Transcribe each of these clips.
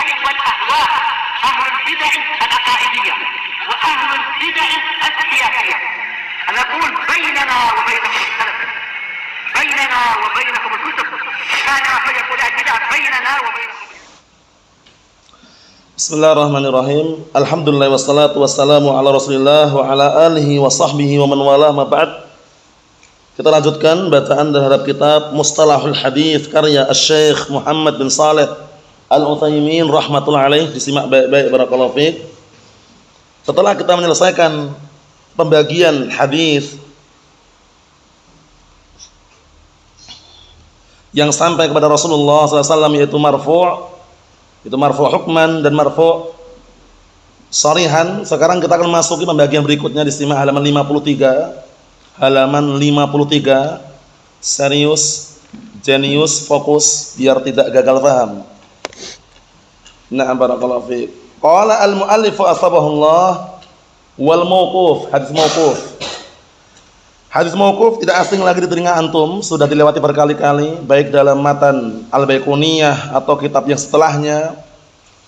البدع والأهواء، أهل البدع العقائدية وأهل البدع السياسية. أنا أقول بيننا وبينكم السلف، بيننا وبينكم الكتب، كان فيقول البدع بيننا وبينكم. Bismillahirrahmanirrahim. Alhamdulillah wassalatu wassalamu ala Rasulillah wa ala alihi wa sahbihi wa man wala ma ba'd. Kita lanjutkan bacaan terhadap kitab Mustalahul Hadis karya Asy-Syaikh Muhammad bin Shalih Al-Utsaimin rahimatullah alaih. Disimak baik-baik barakallahu fiik. Setelah kita menyelesaikan pembagian hadis yang sampai kepada Rasulullah SAW, yaitu marfu', itu marfu' hukman dan marfu' sharihan. Sekarang kita akan masuki pembagian berikutnya. Disimak halaman 53. Halaman 53. Serius, jenius, fokus biar tidak gagal paham. Na'am barakallahu fiik. Qala al-muallif asbahullah wal mauquf, hadis mauquf. Hadis mauquf tidak asing lagi di telinga antum, sudah dilewati berkali-kali baik dalam matan Al-Baiquniyah atau kitab yang setelahnya,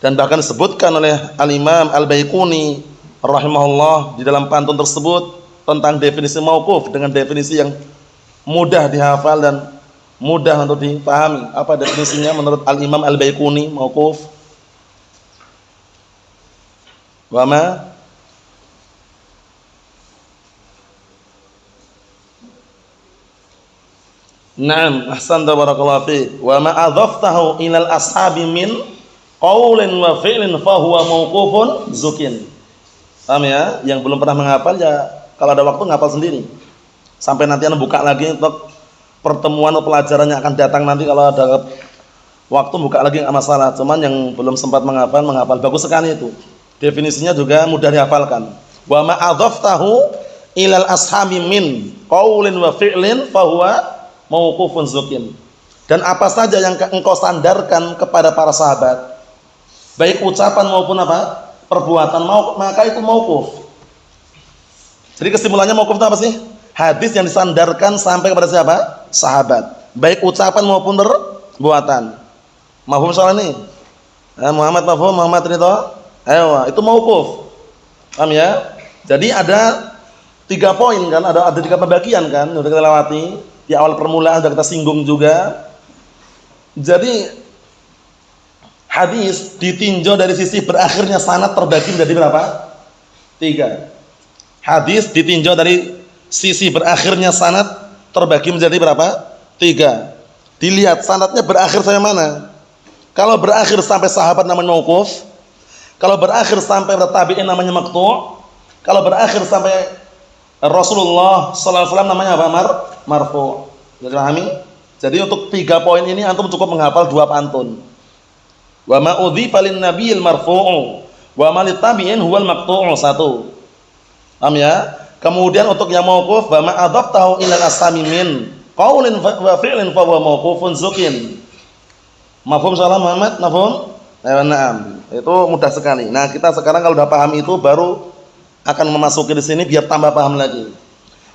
dan bahkan disebutkan oleh Al-Imam Al-Baiquni rahimahullah di dalam pantun tersebut tentang definisi mauquf dengan definisi yang mudah dihafal dan mudah untuk dipahami. Apa definisinya menurut Al-Imam Al-Baiquni mauquf? Wa ma Naam, ahsanta barakallahu fiik. Wa ma adhaftahu ilal ashabi min qaulin wa fi'lin fa huwa mauqufun zukin. Paham ya? Yang belum pernah menghafal ya kalau ada waktu ngapal sendiri. Sampai nanti Anda buka lagi untuk pertemuan atau pelajaran yang akan datang nanti, kalau ada waktu buka lagi enggak masalah. Cuman yang belum sempat menghafal bagus sekali itu. Definisinya juga mudah dihafalkan. Wa ma adhaftahu ilal ashabi min qaulin wa fi'lin fa huwa mauqufun zukin. Dan apa saja yang engkau sandarkan kepada para sahabat, baik ucapan maupun apa perbuatan, maka itu mauquf. Jadi kesimpulannya mauquf itu apa sih? Hadis yang disandarkan sampai kepada siapa? Sahabat, baik ucapan maupun perbuatan. Mafhum soal ini? Muhammad mafhum? Muhammad Ridho? Ayo, itu mauquf. Paham ya? Jadi ada 3 poin kan, ada 3 pembagian kan, sudah kita lewati. Di awal permulaan sudah kita singgung juga. Jadi hadis ditinjau dari sisi berakhirnya sanad terbagi menjadi berapa? 3. Hadis ditinjau dari sisi berakhirnya sanad terbagi menjadi berapa? 3. Dilihat sanadnya berakhir sampai mana. Kalau berakhir sampai sahabat namanya mauquf. Kalau berakhir sampai tabi'in namanya maqtu'. Kalau berakhir sampai Rasulullah sallallahu alaihi wasallam namanya apa? Marfu'. Jadi pahami? Jadi untuk 3 poin ini antum cukup menghafal 2 pantun. Wa ma udhifa lin nabiyil marfu'u wa ma lit tabi'in huwal maqtu'u. 1. Paham ya? Kemudian untuk yang mauquf, wa ma adhaftahu ila al-asami min qaulin wa fi'lin fa huwa mauqufun zukin. Mafhum salam Muhammad? Mafhum? Na'am. Itu mudah sekali. Nah, kita sekarang kalau sudah paham itu baru akan memasuki di sini biar tambah paham lagi.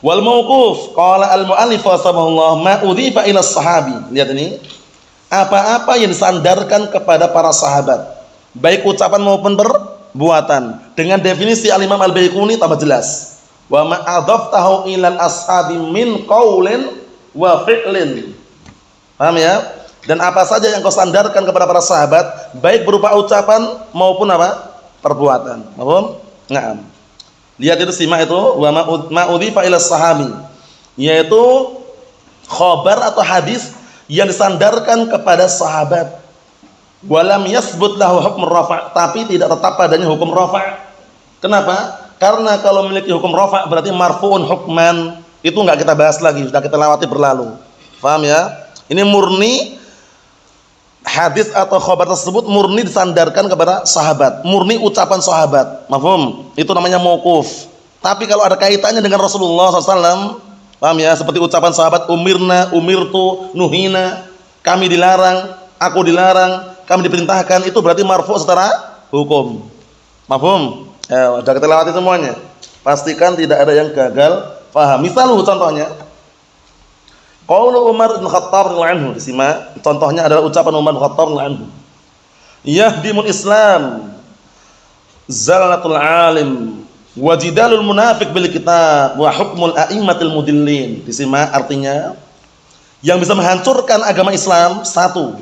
Wal mauquf, qala al muallif wasabahullah ma udhifa ila sahabi. Lihat ini. Apa-apa yang disandarkan kepada para sahabat, baik ucapan maupun perbuatan. Dengan definisi Al-Imam Al-Baiquni tambah jelas. Wa ma adhaftahu ila ashabi min qaulin wa fi'lin. Paham ya? Dan apa saja yang kau sandarkan kepada para sahabat, baik berupa ucapan maupun apa? Perbuatan. Paham? Naam. Lihat itu, simak itu, wa ma udhifa ila sahabi, yaitu khabar atau hadis yang disandarkan kepada sahabat. Walam yasbut lahu hukm rafa', tapi tidak tetap padanya hukum rafa'. Kenapa? Karena kalau memiliki hukum rafa' berarti marfu'un hukman. Itu enggak kita bahas lagi, sudah kita lewati berlalu. Paham ya? Ini murni hadis atau khabar tersebut murni disandarkan kepada sahabat, murni ucapan sahabat. Mafhum? Itu namanya mauquf. Tapi kalau ada kaitannya dengan Rasulullah SAW, paham ya? Seperti ucapan sahabat, umirna, umirtu, nuhina, kami dilarang, aku dilarang, kami diperintahkan, itu berarti marfu' secara hukum. Mafhum? Ya, sudah kita lewati semuanya. Pastikan tidak ada yang gagal paham. Misalnya contohnya, qaulu Umar bin Khattab radhiyallahu anhu, disimak. Contohnya adalah ucapan Umar bin Khattab radhiyallahu anhu. yahdimul Islam zalatul alim wajidalul munafiq bil kitab wa hukmul a'immatil mudillin. Disimak artinya, yang bisa menghancurkan agama Islam satu,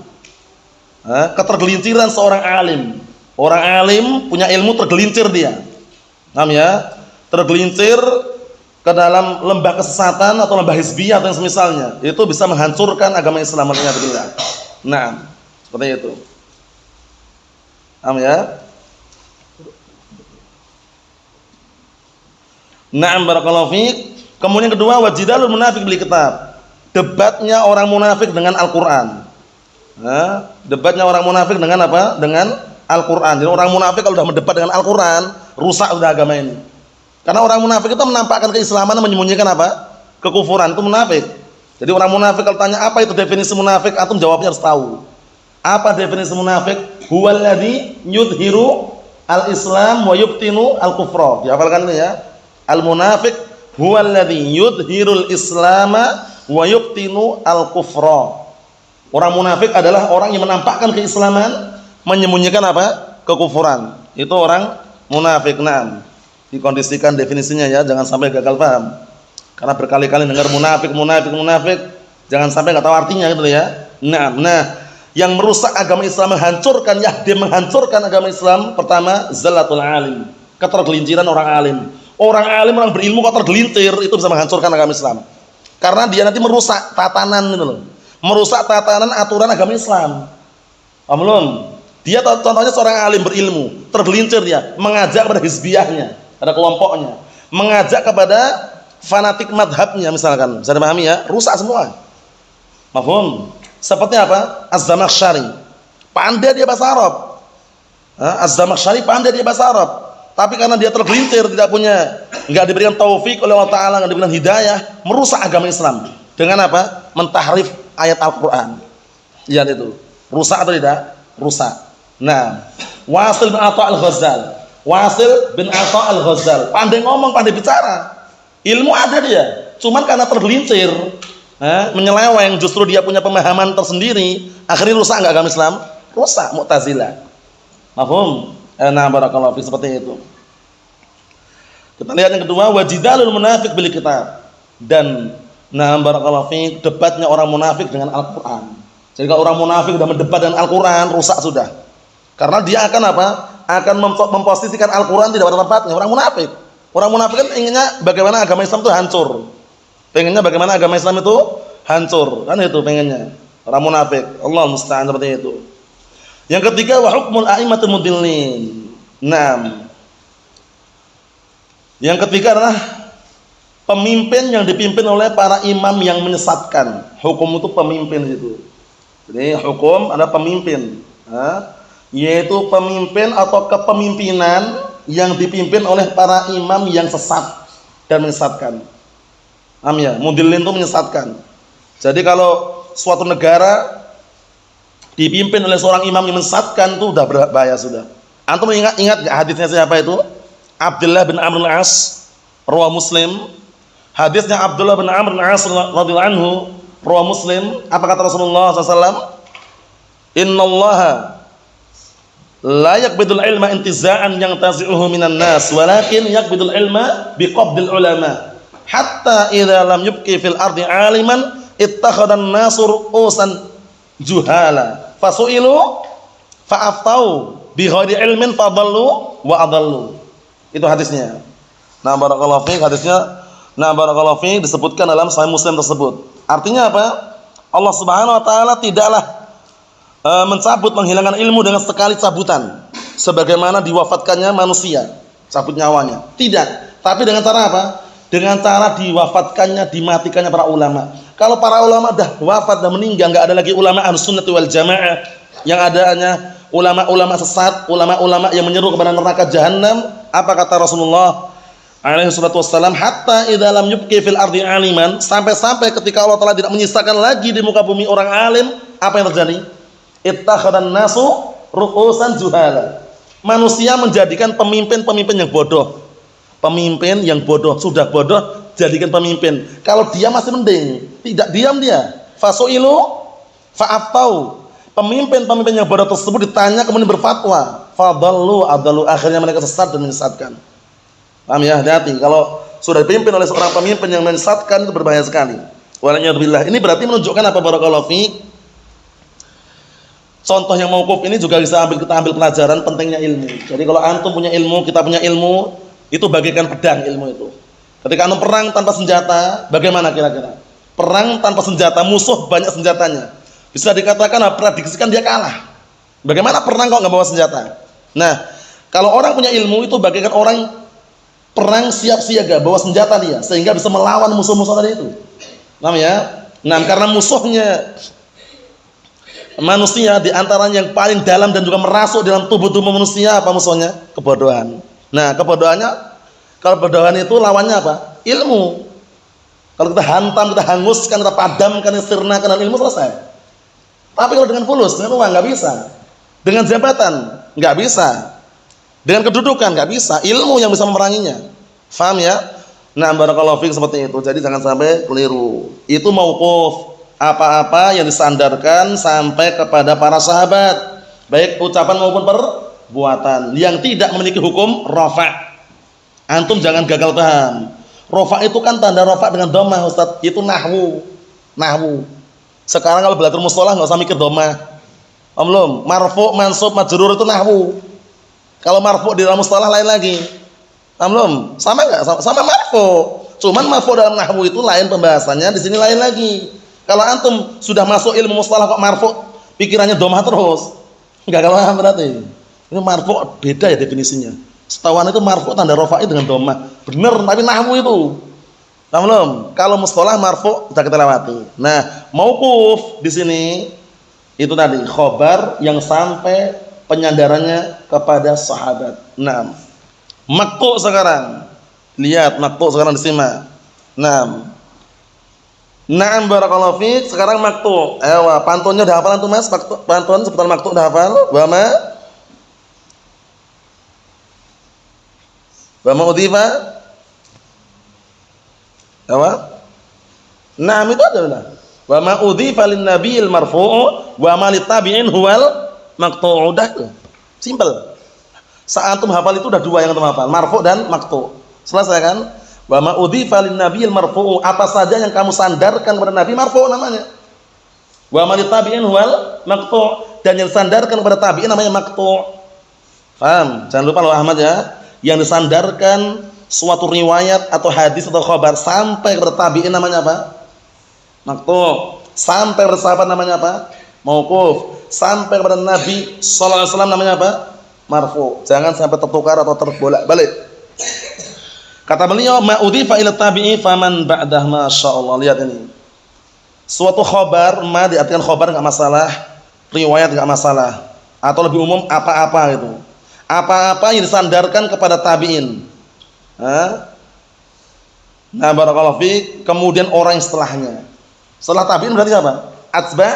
ketergelinciran seorang alim. Orang alim punya ilmu, tergelincir dia. Paham ya? Tergelincir ke dalam lembah kesesatan atau lembah hizbiyah atau yang semisalnya. Itu bisa menghancurkan agama Islam. Nah, seperti itu. Paham ya? Na'am barakallahu fiik. Kemudian kedua, wajidalul munafiq bil kitab. Debatnya orang munafik dengan Al-Qur'an. Debatnya orang munafik dengan apa? Dengan Al-Qur'an. Jadi orang munafik kalau sudah mendebat dengan Al-Qur'an, rusak sudah agama ini. Karena orang munafik itu menampakkan keislaman dan menyembunyikan apa? Kekufuran. Itu munafik. Jadi orang munafik kalau tanya apa itu definisi munafik, antum jawabnya harus tahu. Apa definisi munafik? Huwallazi yudhiru al-islam wa yubtinu al-kufra. Dihafalkan ini ya. Al-munafiq huwallazi yudhirul islama wa yubtinu al-kufra. Orang munafik adalah orang yang menampakkan keislaman, menyembunyikan apa? Kekufuran. Itu orang munafik. Nah, dikondisikan definisinya ya, jangan sampai gagal paham. Karena berkali-kali dengar munafik, jangan sampai enggak tahu artinya gitu ya. Nah, yang merusak agama Islam, menghancurkan, menghancurkan agama Islam, pertama zalatul alim, ketergelinciran orang alim. Orang alim, orang berilmu kok tergelincir, itu bisa menghancurkan agama Islam. Karena dia nanti merusak tatanan gitu loh. Merusak tatanan aturan agama Islam. Paham belum? Dia contohnya seorang alim berilmu, tergelincir dia, mengajak kepada hizbiyahnya, pada kelompoknya, mengajak kepada fanatik madhabnya misalkan. Bisa dipahami ya? Rusak semua. Mafhum? Seperti apa? Az-Zamakhsyari. Pandai dia bahasa Arab. Az-Zamakhsyari pandai dia bahasa Arab. Tapi karena dia tergelincir, enggak diberikan taufik oleh Allah Ta'ala, enggak diberikan hidayah, merusak agama Islam. Dengan apa? Mentahrif ayat Al-Quran. Lihat itu. Rusak atau tidak? Rusak. Nah, Wasil bin Atha al-Ghazal. Pandai ngomong, pandai bicara. Ilmu ada dia. Cuman karena tergelincir, menyeleweng, justru dia punya pemahaman tersendiri, akhirnya rusak enggak agama Islam? Rusak, Mu'tazilah. Mafhum? Nah, barakallahu fi, seperti itu. Kita lihat yang kedua, wajidalul munafiq bil kitab. Dan nah, barakallahu fi, debatnya orang munafik dengan Al-Qur'an. Jadi kalau orang munafik sudah mendebat dengan Al-Qur'an, rusak sudah. Karena dia akan apa? Akan memposisikan Al-Qur'an tidak pada tempatnya. Orang munafik. Orang munafik kan inginnya bagaimana agama Islam itu hancur. Pengennya bagaimana agama Islam itu hancur. Kan itu pengennya. Orang munafik. Allah musta'an, seperti itu. Yang ketiga, wa hukmul a'immatul mudillin. Naam. Yang ketiga adalah pemimpin yang dipimpin oleh para imam yang menyesatkan. Hukum itu pemimpin itu. Jadi hukum ada pemimpin. Yaitu pemimpin atau kepemimpinan yang dipimpin oleh para imam yang sesat dan menyesatkan. Paham ya? Mudillin itu menyesatkan. Jadi kalau suatu negara dipimpin oleh seorang imam yang menyesatkan, itu sudah berbahaya sudah. Antum ingat enggak hadisnya siapa itu? Abdullah bin Amr al-As, rawi Muslim. Hadisnya Abdullah bin Amr al-As radhiyallahu anhu, rawi Muslim. Apa kata Rasulullah SAW? Innallaha la yaqbidul ilma intiza'an yantazi'uhu minan nas, walakin yaqbidul ilma biqabdil ulama. Hatta idza lam yubqi fil ardi 'aliman ittakhadhan nasu ru'usan juhala fasu'ilu fa'aftau bi ghairi ilmin fadallu wa adallu. Itu hadisnya. Nah, barakallahu fiik, hadisnya. Nah, barakallahu fiik, disebutkan dalam Sahih Muslim tersebut. Artinya apa? Allah Subhanahu wa taala tidaklah mencabut, menghilangkan ilmu dengan sekali cabutan sebagaimana diwafatkannya manusia, cabut nyawanya. Tidak, tapi dengan cara apa? Dengan cara diwafatkannya, dimatikannya para ulama. Kalau para ulama dah wafat dan meninggal, enggak ada lagi ulama Ahlussunnah wal Jamaah. Yang ada hanya ulama-ulama sesat, ulama-ulama yang menyeru kepada neraka jahanam. Apa kata Rasulullah alaihi salatu wassalam? Hatta idza lam yubqi fil ardi aliman, sampai-sampai ketika Allah Taala tidak menyisakan lagi di muka bumi orang alim, apa yang terjadi? Ittakhadhan nasu ru'usan juhala. Manusia menjadikan pemimpin-pemimpin yang bodoh. Pemimpin yang bodoh, sudah bodoh jadikan pemimpin. Kalau dia masih mending, tidak diam dia. Fasu'ilu fa'aftau Pemimpin-pemimpin yang bodoh tersebut ditanya kemudian berfatwa, fadallu adallu, akhirnya mereka sesat dan menyesatkan. Paham ya? Hati-hati kalau sudah dipimpin oleh seorang pemimpin yang menyesatkan itu berbahaya sekali. Waliyadzubillah. Ini berarti menunjukkan apa barakallahu fiik? Contoh yang mauquf ini juga bisa kita ambil pelajaran pentingnya ilmu. Jadi kalau antum punya ilmu, kita punya ilmu, itu bagaikan pedang ilmu itu. Ketika antum perang tanpa senjata, bagaimana kira-kira? Perang tanpa senjata, musuh banyak senjatanya. Bisa dikatakan, prediksikan dia kalah. Bagaimana perang kok nggak bawa senjata? Nah, kalau orang punya ilmu itu bagaikan orang perang siap siaga, bawa senjata dia, sehingga bisa melawan musuh-musuh tadi itu. Paham ya? Nah, karena musuhnya manusia diantaranya yang paling dalam dan juga merasuk dalam tubuh-tubuh manusia, apa musuhnya? Kebodohan. Nah, kebodohannya, kalau kebodohan itu lawannya apa? Ilmu. Kalau kita hantam, kita hanguskan, kita padamkan, sirnakan dengan ilmu, selesai. Tapi kalau dengan fulus, dengan uang nggak bisa, dengan jabatan nggak bisa, dengan kedudukan nggak bisa, ilmu yang bisa memeranginya. Faham ya? Nah, barakallahu fiik seperti itu. Jadi jangan sampai keliru. Itu mauquf, apa-apa yang disandarkan sampai kepada para sahabat, baik ucapan maupun perbuatan, yang tidak memiliki hukum rafa'. Antum jangan gagal paham. Rafa' itu kan tanda rafa' dengan dhammah, Ustaz. Itu nahwu. Sekarang kalau belajar mustalah nggak usah mikir dhammah. Belum. Marfu', mansub, majrur itu nahwu. Kalau marfu' di dalam mustalah lain lagi. Belum. Sama enggak? Sama marfu'. Cuman marfu' dalam nahwu itu lain pembahasannya, di sini lain lagi. Kalau antum sudah masuk ilmu mustalah kok marfu', pikirannya dhammah terus. Enggak paham berarti. Ini marfu' beda ya definisinya. Setahuan itu marfu' tanda rafa'i dengan dhammah. Bener, tapi nahwu itu. Paham belum? Kalau mustalah marfu' sudah kita lewati. Nah, mauquf di sini itu tadi khobar yang sampai penyandarannya kepada sahabat. Nah, maqtu' sekarang. Lihat maqtu' sekarang disimak. Nah, na'am barakallahu fiik, sekarang maqtu'. Ayo, pantunnya udah hafal antum Mas? Pantun seputar maqtu' udah hafal? Wa ma udhifa? Apa? Nah, itu aja udah. Wa ma udhifa lin nabiyil marfu'u wa ma litabi'in huwal maqtu'u. Udah itu. Simpel. Saat antum hafal itu udah dua yang antum hafal, marfu' dan maqtu'. Selesai kan? Wa ma udhifa lin nabiyil marfu'u, apa saja yang kamu sandarkan kepada nabi marfu' namanya. Wa ma litabi'in huwal maqtu', dan yang sandarkan kepada tabi'in namanya maqtu'. Paham? Jangan lupa loh Ahmad ya. Yang disandarkan suatu riwayat atau hadis atau khabar sampai kepada tabi'in namanya apa? Maqtu'. Sampai kepada sahabat namanya apa? Mauquf. Sampai kepada Nabi sallallahu alaihi wasallam namanya apa? Marfu'. Jangan sampai tertukar atau terbolak-balik. Kata beliau, ma udhifa ila tabi'i faman ba'dah masyaallah. Lihat ini. Suatu khabar, ma diartikan khabar enggak masalah, riwayat enggak masalah, atau lebih umum apa-apa gitu. Apa-apa yang disandarkan kepada tabi'in. Nah, barakallahu fiik, kemudian orang yang setelahnya. Setelah tabi'in berarti apa? Atsba'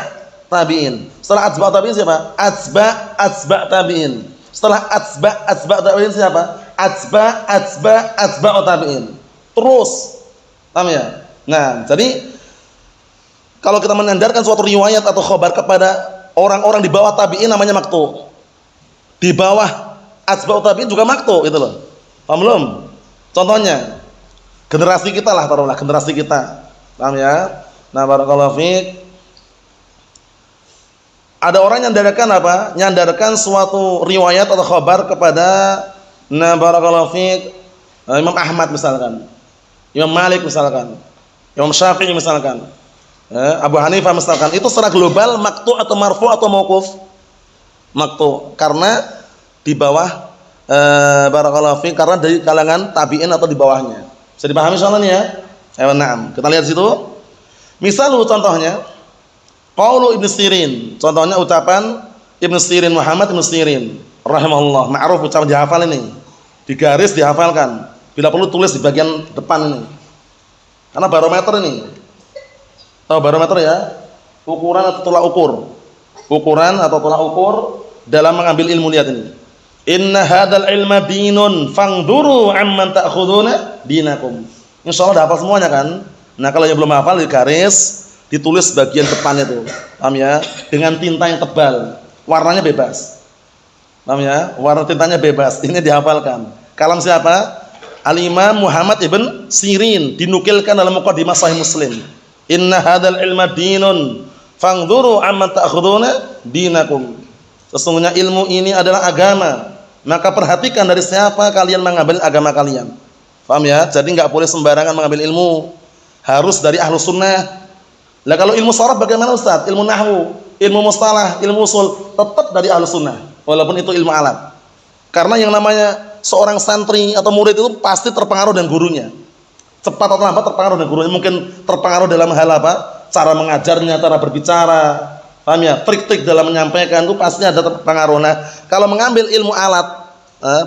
tabi'in. Setelah atsba' tabi'in siapa? Atsba' tabi'in. Setelah atsba' tabi'in siapa? Atsba' tabi'in. Terus. Paham ya? Nah, jadi kalau kita menyandarkan suatu riwayat atau khabar kepada orang-orang di bawah tabi'in namanya maqtu'. Di bawah atsba' tabi'in juga maqtu' gitu loh. Paham belum? Contohnya generasi kita lah, taruhlah generasi kita. Paham ya? Nah, barakallahu fiik. Ada orang yang nyandarkan suatu riwayat atau khabar kepada barakallahu fiik, Imam Ahmad misalkan, Imam Malik misalkan, Imam Syafi'i misalkan, Abu Hanifah misalkan. Itu secara global maqtu' atau marfu' atau mauquf? Maqtu', karena di bawah barakallahu fiik, karena dari kalangan tabi'in atau di bawahnya. Bisa dipahami soalnya ya? Ayo, na'am. Kita lihat situ. Misal contohnya qaulu Ibnu Sirin. Contohnya ucapan Ibnu Sirin, Muhammad Ibnu Sirin rahimahullah. Ma'ruf, ucapan dihafal ini. Digaris, dihafalkan. Bila perlu tulis di bagian depan ini. Karena barometer ini. Tahu barometer ya? Ukuran atau tolak ukur. Ukuran atau tolak ukur dalam mengambil ilmu. Lihat ini. Inna hadzal ilma dinun fangduru amman ta'khuduna dinakum. Insyaallah udah hafal semuanya kan? Nah, kalau yang belum hafal di garis, ditulis bagian depan itu. Paham ya? Dengan tinta yang tebal, warnanya bebas. Paham ya? Warna tintanya bebas. Ini dihafalkan. Kalam siapa? Al-Imam Muhammad ibn Sirin, dinukilkan dalam Muqaddimah Sahih Muslim. Inna hadzal ilma dinun fangduru amman ta'khuduna dinakum. Sesungguhnya ilmu ini adalah agama, maka perhatikan dari siapa kalian mengambil agama kalian. Paham ya? Jadi enggak boleh sembarangan mengambil ilmu. Harus dari Ahlus Sunnah. Lah kalau ilmu sharaf bagaimana Ustaz? Ilmu nahwu, ilmu mustalah, ilmu usul, tetap dari Ahlus Sunnah. Walaupun itu ilmu alat. Karena yang namanya seorang santri atau murid itu pasti terpengaruh dengan gurunya. Cepat atau lambat terpengaruh dengan gurunya. Mungkin terpengaruh dalam hal apa? Cara mengajarnya, cara berbicara. Paham ya? Trik-trik dalam menyampaikan itu pasti ada terpengaruh. Nah, kalau mengambil ilmu alat,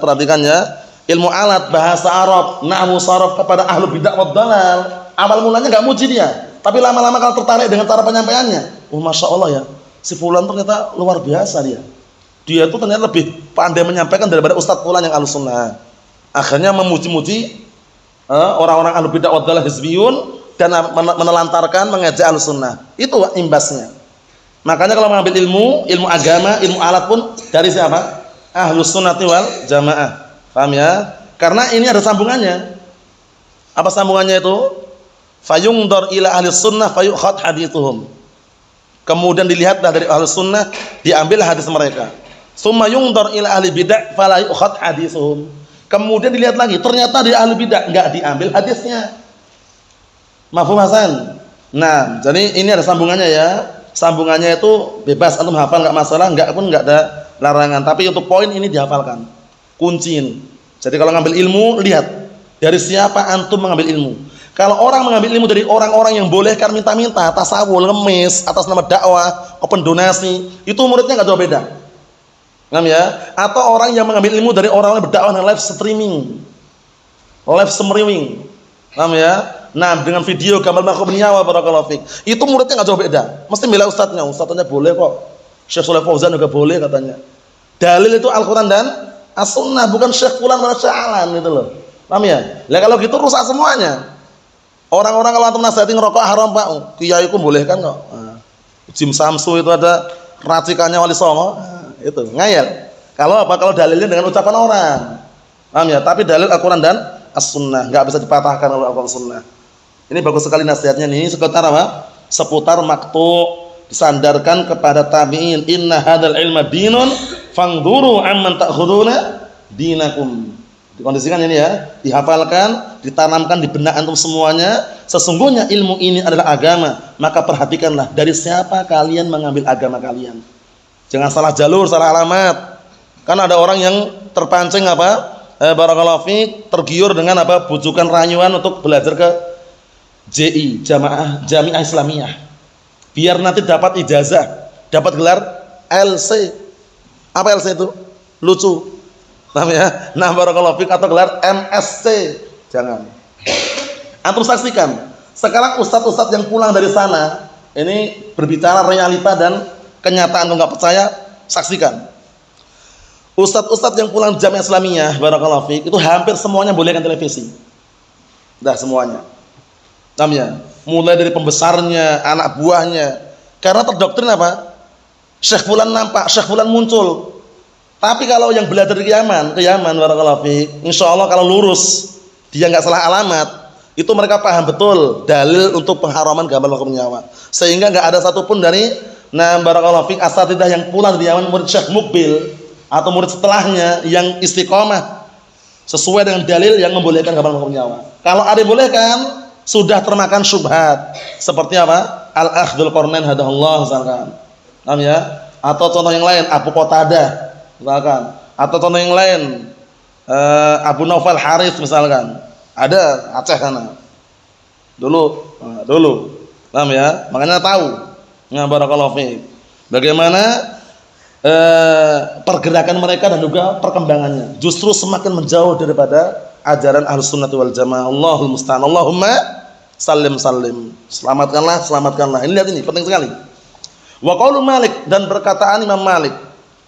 perhatikan ya, ilmu alat, bahasa Arab, nahwu, sharaf kepada ahlu bid'ah wad dalal, awal mulanya enggak muji dia, tapi lama-lama kalau tertarik dengan cara penyampaiannya, Masya Allah ya, si fulan ternyata luar biasa dia. Dia itu ternyata lebih pandai menyampaikan daripada Ustadz fulan yang Ahlus Sunnah. Akhirnya memuji-muji orang-orang ahlu bid'ah wad dalal hizbiyun dan menelantarkan mengejek Ahlus Sunnah. Itu imbasnya. Makanya kalau mengambil ilmu agama, ilmu alat pun dari siapa? Ahlus Sunnati wal Jamaah. Paham ya? Karena ini ada sambungannya. Apa sambungannya itu? Fayungdar ila Ahlus Sunnah fayukhad hadithuhum. Kemudian dilihatlah dari Ahlus Sunnah, diambil hadis mereka. Summa yungdar ila ahli bid'ah fala yukhad hadithuhum. Kemudian dilihat lagi, ternyata di ahli bid'ah enggak diambil hadisnya. Mafhum Hasan? Nah, jadi ini ada sambungannya ya. Sambungannya itu bebas, antum hafal enggak masalah, enggak pun enggak ada larangan. Tapi untuk poin ini dihafalkan. Kunciin. Jadi kalau ngambil ilmu, lihat dari siapa antum mengambil ilmu. Kalau orang mengambil ilmu dari orang-orang yang bolehkan minta-minta, tasawuf, ngemis atas nama dakwah, open donasi, itu muridnya enggak jauh beda. Paham ya? Atau orang yang mengambil ilmu dari orang-orang yang berdakwah dengan live streaming, live streaming. Paham ya? Nah, dengan video gambar makhluk nyawa barakallahu fik. Itu muridnya enggak jauh beda. Mesti bela ustadznya. Ustadznya boleh kok. Syekh Shalih Fauzan juga boleh katanya. Dalil itu Al-Qur'an dan As-Sunnah, bukan Syekh fulan dan Syekh alan gitu loh. Paham ya? Lah kalau gitu rusak semuanya. Orang-orang kalau antum nasihati ngerokok haram, Pak. Kiaiku boleh kan kok. Nah, Jim Samsu itu ada racikannya Wali Songo. Itu ngayal. Kalau apa? Kalau dalilnya dengan ucapan orang. Paham ya? Tapi dalil Al-Qur'an dan As-Sunnah enggak bisa dipatahkan oleh Al-Qur'an Sunnah. Ini bagus sekali nasihatnya nih, seputar apa? Seputar maqtu', disandarkan kepada tabi'in. Inna hadzal ilma dinun fangduru amman ta'khuduna dinakum. Dikondisikan ini ya, dihafalkan, ditanamkan di benak antum semuanya. Sesungguhnya ilmu ini adalah agama, maka perhatikanlah dari siapa kalian mengambil agama kalian. Jangan salah jalur, salah alamat. Kan ada orang yang terpancing apa? Barakallahu fiik, tergiur dengan apa? Bujukan rayuan untuk belajar ke JI, Jamiah Islamiyah. Biar nanti dapat ijazah, dapat gelar LC. Apa LC itu? Lucu. Paham ya? Nah, barakallahu fiik, atau gelar MSc. Jangan. Antum saksikan. Sekarang ustadz-ustadz yang pulang dari sana ini berbicara realita dan kenyataan. Kalau nggak percaya, saksikan. Ustadz-ustadz yang pulang Jamiah Islamiyah, barakallahu fiik, itu hampir semuanya bolehkan televisi. Dah semuanya. Paham ya? Mulai dari pembesarnya, anak buahnya. Karena terdoktrin apa? Syekh fulan nampak, Syekh fulan muncul. Tapi kalau yang belajar ke Yaman barakallahu fiik, insyaallah kalau lurus, dia nggak salah alamat, itu mereka paham betul dalil untuk pengharaman gambar makhluk nyawa. Sehingga nggak ada satupun dari barakallahu fiik asatidzah yang pulang dari Yaman, murid Syekh Mukbil atau murid setelahnya yang istiqomah sesuai dengan dalil yang membolehkan gambar makhluk nyawa. Kalau ada bolehkan, sudah termakan syubhat. Seperti apa? Al-Akhdul Qarnain hadahullah misalkan. Paham ya? Atau contoh yang lain, Abu Qatadah misalkan, atau contoh yang lain Abu Naufal Harith misalkan, ada Aceh sana dulu, paham ya? Makanya tahu. Nah, barakallahu fiik, bagaimana pergerakan mereka dan juga perkembangannya justru semakin menjauh daripada ajaran Ahlus Sunnah wal Jamaah. Allahul musta'an. Allahumma sallim. Selamatkanlah. Ini lihat, ini penting sekali. Wa qaulu Malik, dan perkataan Imam Malik,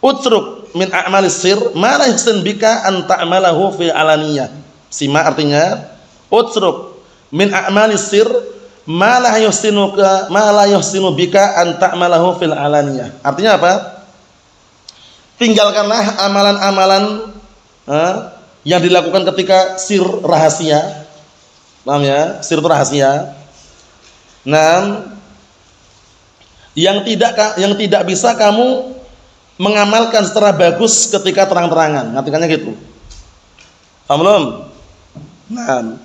utruk min a'malis sir ma la yahsin bika an ta'malahu fi alaniyah. Sima artinya utruk min a'malis sir, ma la yuhsinu bika an ta'malahu fil alaniyah. Artinya apa? Tinggalkanlah amalan-amalan yang dilakukan ketika sir rahasia. Paham ya? Sir itu rahasia. Nah, yang tidak bisa kamu mengamalkan secara bagus ketika terang-terangan. Ngartikannya gitu. Paham belum? Nah,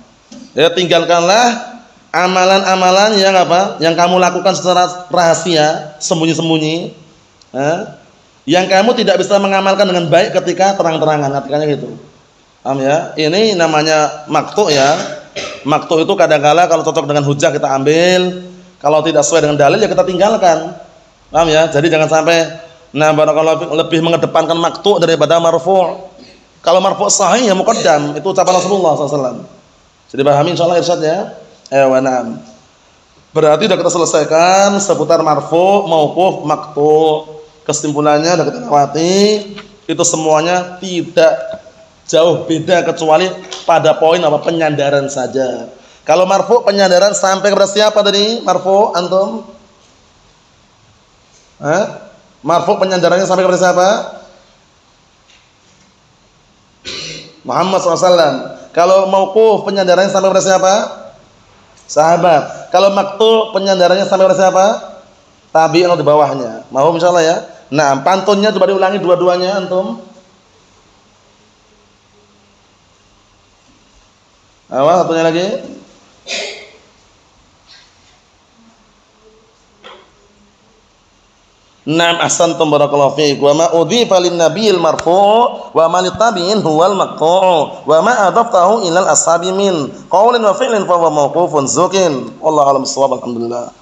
ya tinggalkanlah amalan-amalan yang apa? Yang kamu lakukan secara rahasia, sembunyi-sembunyi. Yang kamu tidak bisa mengamalkan dengan baik ketika terang-terangan. Artinya gitu. Paham ya? Ini namanya maktu ya. Maktu itu kadang-kala kalau cocok dengan hujah kita ambil, kalau tidak sesuai dengan dalil ya kita tinggalkan. Paham ya? Jadi jangan sampai barakallahu lebih mengedepankan maktu daripada marfu'. Kalau marfu' sahih ya muqaddam, itu ucapan Rasulullah SAW. Jadi pahami insyaallah irsyadnya. Na'am. Berarti sudah kita selesaikan seputar marfu', mauquf, maktu'. Kesimpulannya sudah kita lewati, itu semuanya tidak jauh beda kecuali pada poin apa penyandaran saja. Kalau marfu penyandaran sampai kepada siapa tadi? Marfu antum? Marfu penyandarannya sampai kepada siapa? Muhammad SAW. Kalau mauquf penyandarannya sampai kepada siapa? Sahabat. Kalau maktu penyandarannya sampai kepada siapa? Tabi'in di bawahnya. Mau insyaallah ya. Nah, pantunnya coba diulangi dua-duanya antum. Awas satunya lagi. Naam ahsantum barakallahu fiik. Wa ma udhifa lin nabiyil marfu' wa ma litabi'in huwal maqtu' wa ma adaftahu ilal ashabi min qaulin wa fi'lin fa huwa mawqufun zukin. Wallahu a'lam bissawab. Alhamdulillah.